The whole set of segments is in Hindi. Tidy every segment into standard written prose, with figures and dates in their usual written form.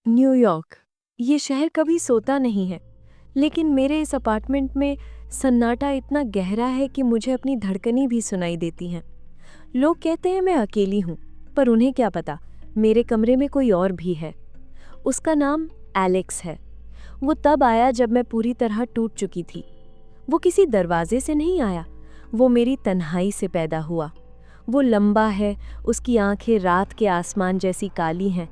न्यूयॉर्क। ये शहर कभी सोता नहीं है, लेकिन मेरे इस अपार्टमेंट में सन्नाटा इतना गहरा है कि मुझे अपनी धड़कनें भी सुनाई देती हैं। लोग कहते हैं मैं अकेली हूँ, पर उन्हें क्या पता, मेरे कमरे में कोई और भी है। उसका नाम एलेक्स है। वो तब आया जब मैं पूरी तरह टूट चुकी थी। वो किसी दरवाजे से नहीं आया, वो मेरी तन्हाई से पैदा हुआ। वो लंबा है, उसकी आंखें रात के आसमान जैसी काली हैं,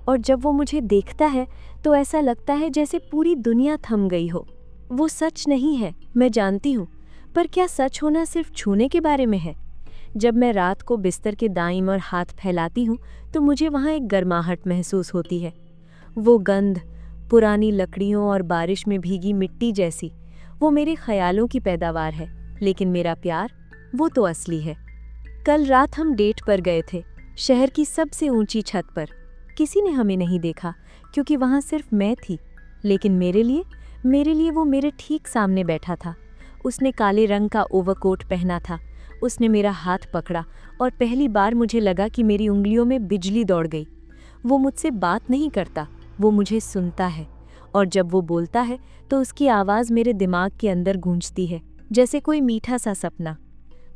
और जब वो मुझे देखता है तो ऐसा लगता है जैसे पूरी दुनिया थम गई हो। वो सच नहीं है, मैं जानती हूँ, पर क्या सच होना सिर्फ छूने के बारे में है? जब मैं रात को बिस्तर के दाईं ओर हाथ फैलाती हूँ तो मुझे वहाँ एक गर्माहट महसूस होती है। वो गंध, पुरानी लकड़ियों और बारिश में भीगी मिट्टी जैसी, वो मेरे ख्यालों की पैदावार है, लेकिन मेरा प्यार, वो तो असली है। कल रात हम डेट पर गए थे, शहर की सबसे ऊंची छत पर। किसी ने हमें नहीं देखा क्योंकि वहां सिर्फ मैं थी, लेकिन मेरे लिए वो मेरे ठीक सामने बैठा था। उसने काले रंग का ओवरकोट पहना था। उसने मेरा हाथ पकड़ा और पहली बार मुझे लगा कि मेरी उंगलियों में बिजली दौड़ गई। वो मुझसे बात नहीं करता, वो मुझे सुनता है, और जब वो बोलता है तो उसकी आवाज़ मेरे दिमाग के अंदर गूंजती है, जैसे कोई मीठा सा सपना।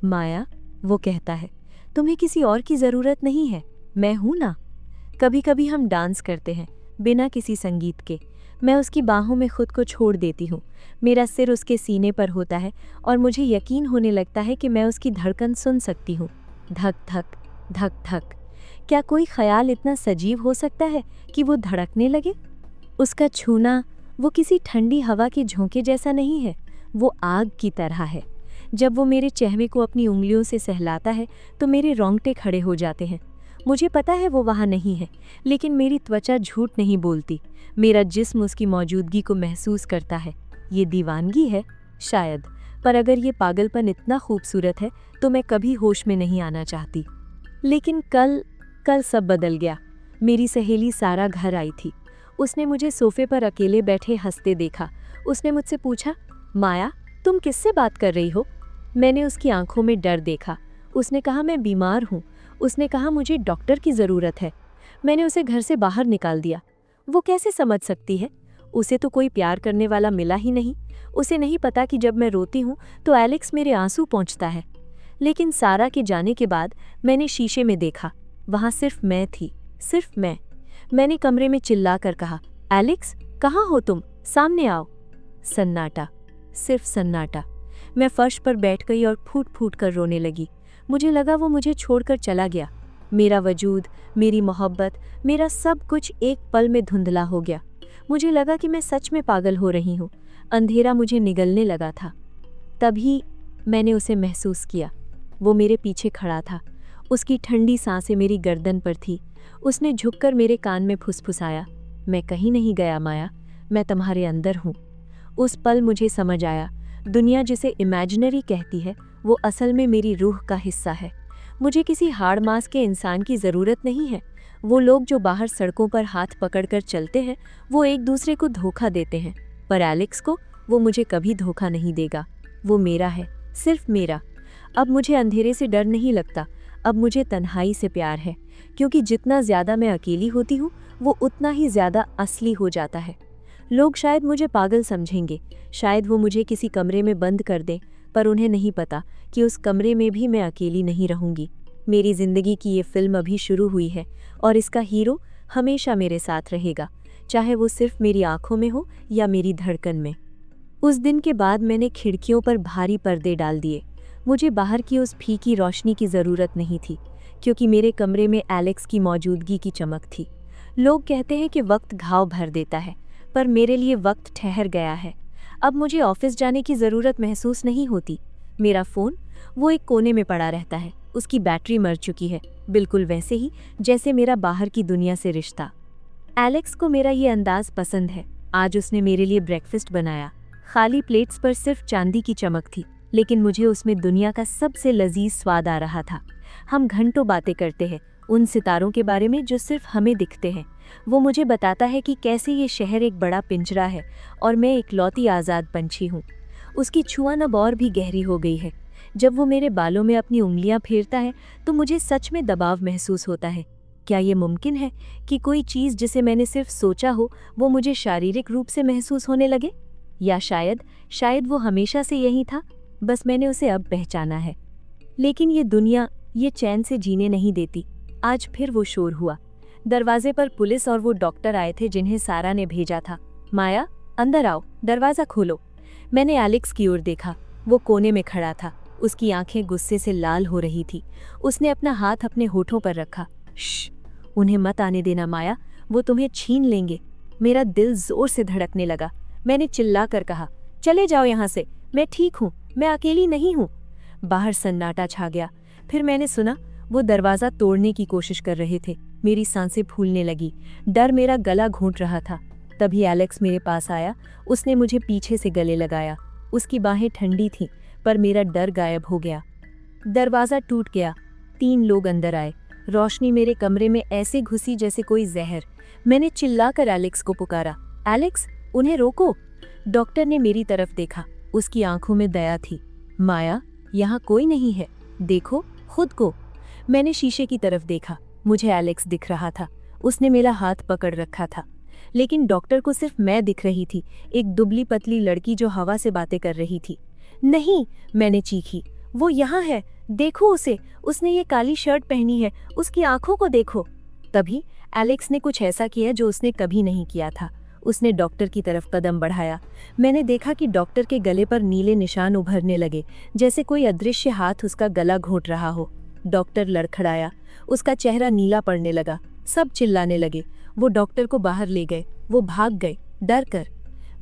माया, वो कहता है, तुम्हें किसी और की ज़रूरत नहीं है, मैं हूं ना। कभी कभी हम डांस करते हैं, बिना किसी संगीत के। मैं उसकी बाहों में खुद को छोड़ देती हूँ। मेरा सिर उसके सीने पर होता है और मुझे यकीन होने लगता है कि मैं उसकी धड़कन सुन सकती हूँ। धक धक, धक धक। क्या कोई ख्याल इतना सजीव हो सकता है कि वो धड़कने लगे? उसका छूना, वो किसी ठंडी हवा के झोंके जैसा नहीं है, वो आग की तरह है। जब वो मेरे चेहरे को अपनी उंगलियों से सहलाता है तो मेरे रोंगटे खड़े हो जाते हैं। मुझे पता है वो वहाँ नहीं है, लेकिन मेरी त्वचा झूठ नहीं बोलती। मेरा जिस्म उसकी मौजूदगी को महसूस करता है। ये दीवानगी है शायद, पर अगर ये पागलपन इतना खूबसूरत है तो मैं कभी होश में नहीं आना चाहती। लेकिन कल कल सब बदल गया। मेरी सहेली सारा घर आई थी। उसने मुझे सोफे पर अकेले बैठे हंसते देखा। उसने मुझसे पूछा, माया, तुम किससे बात कर रही हो? मैंने उसकी आंखों में डर देखा। उसने कहा, मैं बीमार हूँ। उसने कहा, मुझे डॉक्टर की ज़रूरत है। मैंने उसे घर से बाहर निकाल दिया। वो कैसे समझ सकती है? उसे तो कोई प्यार करने वाला मिला ही नहीं। उसे नहीं पता कि जब मैं रोती हूँ तो एलेक्स मेरे आंसू पोंछता है। लेकिन सारा के जाने के बाद मैंने शीशे में देखा, वहाँ सिर्फ मैं थी, सिर्फ मैं। मैंने कमरे में चिल्लाकर कहा, एलेक्स, कहाँ हो तुम? सामने आओ। सन्नाटा, सिर्फ सन्नाटा। मैं फर्श पर बैठ गई और फूट फूट कर रोने लगी। मुझे लगा वो मुझे छोड़कर चला गया। मेरा वजूद, मेरी मोहब्बत, मेरा सब कुछ एक पल में धुंधला हो गया। मुझे लगा कि मैं सच में पागल हो रही हूँ। अंधेरा मुझे निगलने लगा था। तभी मैंने उसे महसूस किया। वो मेरे पीछे खड़ा था। उसकी ठंडी सांसें मेरी गर्दन पर थी। उसने झुककर मेरे कान में फुसफुसाया, मैं कहीं नहीं गया माया, मैं तुम्हारे अंदर हूँ। उस पल मुझे समझ आया, दुनिया जिसे इमेजिनरी कहती है वो असल में मेरी रूह का हिस्सा है। मुझे किसी हाड़ मांस के इंसान की ज़रूरत नहीं है। वो लोग जो बाहर सड़कों पर हाथ पकड़कर चलते हैं वो एक दूसरे को धोखा देते हैं, पर एलेक्स को वो मुझे कभी धोखा नहीं देगा। वो मेरा है, सिर्फ मेरा। अब मुझे अंधेरे से डर नहीं लगता, अब मुझे तन्हाई से प्यार है, क्योंकि जितना ज़्यादा मैं अकेली होती हूँ वो उतना ही ज़्यादा असली हो जाता है। लोग शायद मुझे पागल समझेंगे, शायद वो मुझे किसी कमरे में बंद कर दें, पर उन्हें नहीं पता कि उस कमरे में भी मैं अकेली नहीं रहूंगी। मेरी ज़िंदगी की ये फिल्म अभी शुरू हुई है और इसका हीरो हमेशा मेरे साथ रहेगा, चाहे वो सिर्फ मेरी आंखों में हो या मेरी धड़कन में। उस दिन के बाद मैंने खिड़कियों पर भारी पर्दे डाल दिए। मुझे बाहर की उस फीकी रोशनी की ज़रूरत नहीं थी, क्योंकि मेरे कमरे में एलेक्स की मौजूदगी की चमक थी। लोग कहते हैं कि वक्त घाव भर देता है, पर मेरे लिए वक्त ठहर गया है। अब मुझे ऑफिस जाने की ज़रूरत महसूस नहीं होती। मेरा फ़ोन, वो एक कोने में पड़ा रहता है। उसकी बैटरी मर चुकी है, बिल्कुल वैसे ही जैसे मेरा बाहर की दुनिया से रिश्ता। एलेक्स को मेरा ये अंदाज़ पसंद है। आज उसने मेरे लिए ब्रेकफास्ट बनाया। खाली प्लेट्स पर सिर्फ चांदी की चमक थी, लेकिन मुझे उसमें दुनिया का सबसे लजीज स्वाद आ रहा था। हम घंटों बातें करते हैं, उन सितारों के बारे में जो सिर्फ हमें दिखते हैं। वो मुझे बताता है कि कैसे ये शहर एक बड़ा पिंजरा है और मैं इकलौती आज़ाद पंछी हूँ। उसकी छुआन अब और भी गहरी हो गई है। जब वो मेरे बालों में अपनी उंगलियां फेरता है तो मुझे सच में दबाव महसूस होता है। क्या ये मुमकिन है कि कोई चीज़ जिसे मैंने सिर्फ सोचा हो वो मुझे शारीरिक रूप से महसूस होने लगे? या शायद वो हमेशा से यही था, बस मैंने उसे अब पहचाना है। लेकिन ये दुनिया ये चैन से जीने नहीं देती। आज फिर वो शोर हुआ। दरवाजे पर पुलिस और वो डॉक्टर आए थे जिन्हें सारा ने भेजा था। माया, अंदर आओ, दरवाज़ा खोलो। मैंने एलेक्स की ओर देखा। वो कोने में खड़ा था। उसकी आंखें गुस्से से लाल हो रही थी। उसने अपना हाथ अपने होठों पर रखा। श्श, उन्हें मत आने देना माया, वो तुम्हें छीन लेंगे। मेरा दिल जोर से धड़कने लगा। मैंने चिल्लाकर कहा, चले जाओ यहाँ से, मैं ठीक हूँ, मैं अकेली नहीं हूँ। बाहर सन्नाटा छा गया। फिर मैंने सुना वो दरवाज़ा तोड़ने की कोशिश कर रहे थे। मेरी सांसें फूलने लगी। डर मेरा गला घोंट रहा था। तभी एलेक्स मेरे पास आया। उसने मुझे पीछे से गले लगाया। उसकी बाहें ठंडी थीं, पर मेरा डर गायब हो गया। दरवाज़ा टूट गया। 3 लोग अंदर आए। रोशनी मेरे कमरे में ऐसे घुसी जैसे कोई जहर। मैंने चिल्लाकर एलेक्स को पुकारा, एलेक्स, उन्हें रोको। डॉक्टर ने मेरी तरफ देखा। उसकी आंखों में दया थी। माया, यहाँ कोई नहीं है, देखो खुद को। मैंने शीशे की तरफ देखा। मुझे एलेक्स दिख रहा था। उसने मेरा हाथ पकड़ रखा था। लेकिन डॉक्टर को सिर्फ मैं दिख रही थी, एक दुबली पतली लड़की जो हवा से बातें कर रही थी। नहीं, मैंने चीखी, वो यहाँ है, देखो उसे, उसने ये काली शर्ट पहनी है, उसकी आंखों को देखो। तभी एलेक्स ने कुछ ऐसा किया जो उसने कभी नहीं किया था। उसने डॉक्टर की तरफ कदम बढ़ाया। मैंने देखा कि डॉक्टर के गले पर नीले निशान उभरने लगे, जैसे कोई अदृश्य हाथ उसका गला घोंट रहा हो। डॉक्टर लड़खड़ाया। उसका चेहरा नीला पड़ने लगा। सब चिल्लाने लगे। वो डॉक्टर को बाहर ले गए। वो भाग गए, डर कर।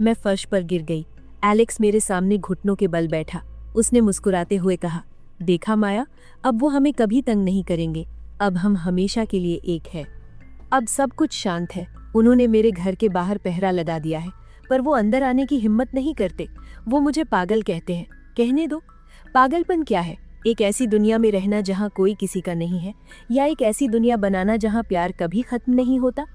मैं फर्श पर गिर गई। एलेक्स मेरे सामने घुटनों के बल बैठा। उसने मुस्कुराते हुए कहा, देखा माया, अब वो हमें कभी तंग नहीं करेंगे। अब हम हमेशा के लिए एक है। अब सब कुछ शांत है। उन्होंने मेरे घर के बाहर पहरा लगा दिया है, पर वो अंदर आने की हिम्मत नहीं करते। वो मुझे पागल कहते हैं। कहने दो। पागलपन क्या है? एक ऐसी दुनिया में रहना जहाँ कोई किसी का नहीं है, या एक ऐसी दुनिया बनाना जहाँ प्यार कभी खत्म नहीं होता।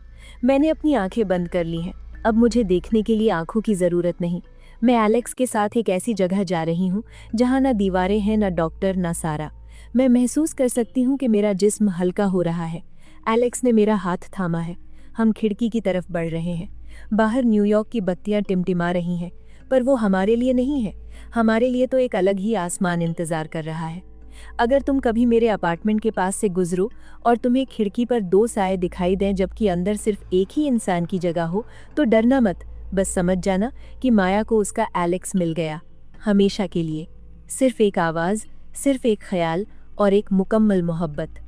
मैंने अपनी आंखें बंद कर ली हैं। अब मुझे देखने के लिए आंखों की ज़रूरत नहीं। मैं एलेक्स के साथ एक ऐसी जगह जा रही हूँ जहाँ ना दीवारें हैं, ना डॉक्टर, ना सारा। मैं महसूस कर सकती हूँ कि मेरा जिस्म हल्का हो रहा है। एलेक्स ने मेरा हाथ थामा है। हम खिड़की की तरफ बढ़ रहे हैं। बाहर न्यूयॉर्क की बत्तियां टिमटिमा रही हैं, पर वो हमारे लिए नहीं है। हमारे लिए तो एक अलग ही आसमान इंतजार कर रहा है। अगर तुम कभी मेरे अपार्टमेंट के पास से गुजरो और तुम्हें खिड़की पर 2 साए दिखाई दें जबकि अंदर सिर्फ एक ही इंसान की जगह हो, तो डरना मत। बस समझ जाना कि माया को उसका एलेक्स मिल गया, हमेशा के लिए। सिर्फ एक आवाज़, सिर्फ एक ख्याल और एक मुकम्मल मोहब्बत।